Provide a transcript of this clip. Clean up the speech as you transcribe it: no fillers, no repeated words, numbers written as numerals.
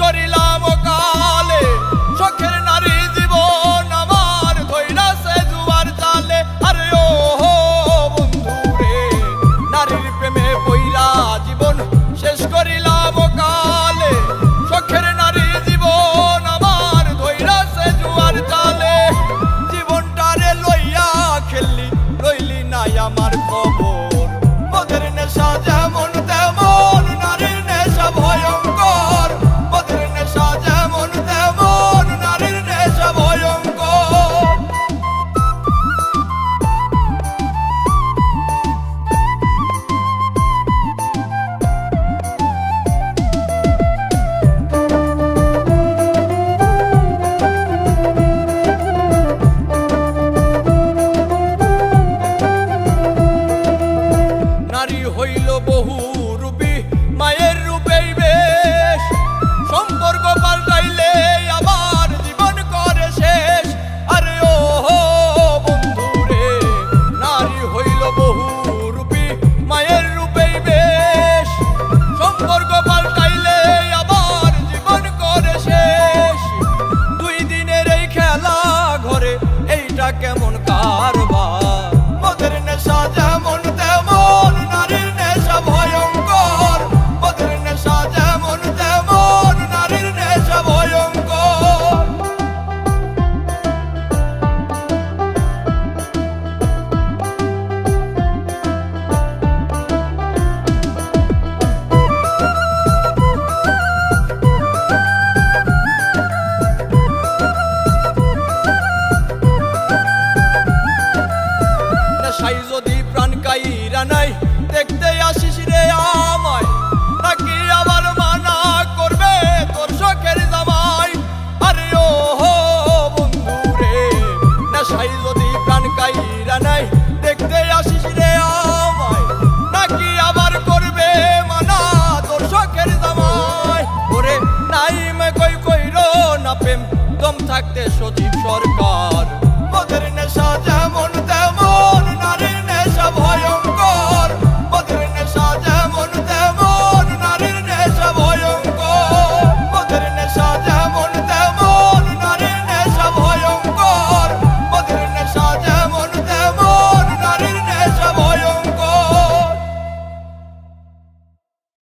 করিলাম কালে শখের নারী জীবন আমার ধইরাছে জুয়ার জালে। আরে ও বন্ধু রে, নারীর প্রেমে পইরা জীবন শেষ করিলাম কালে শখের নারী জীবন আমার ধইরাছে জুয়ার জালে। জীবনটারে লইয়া খেললি রইলি নাই আমার খবর, মদের নেশা যেমন তেমন নারীর নেশা ভয়ঙ্কর, মদের নেশা যেমন তেমন নারীর নেশা ভয়ঙ্কর। নারী হইল বহু রূপী মায়ের রূপেই বেশ, সম্পর্ক পাল্টাইলে আবার জীবন করে শেষ। আরে ও বন্ধু রে, নারী হইল বহু রূপী মায়ের রূপেই বেশ, সম্পর্ক পাল্টাইলে আবার জীবন করে শেষ। দুই দিনের এই খেলা ঘরে এইটা কেমন কারবার, মদের নেশা যেমন তেমন নারীর নেশা ভয়ঙ্কর, মদের নেশা যেমন তেমন নারীর নেশা ভয়ঙ্কর। নেশাই যদি প্রাণ কাইরা নাই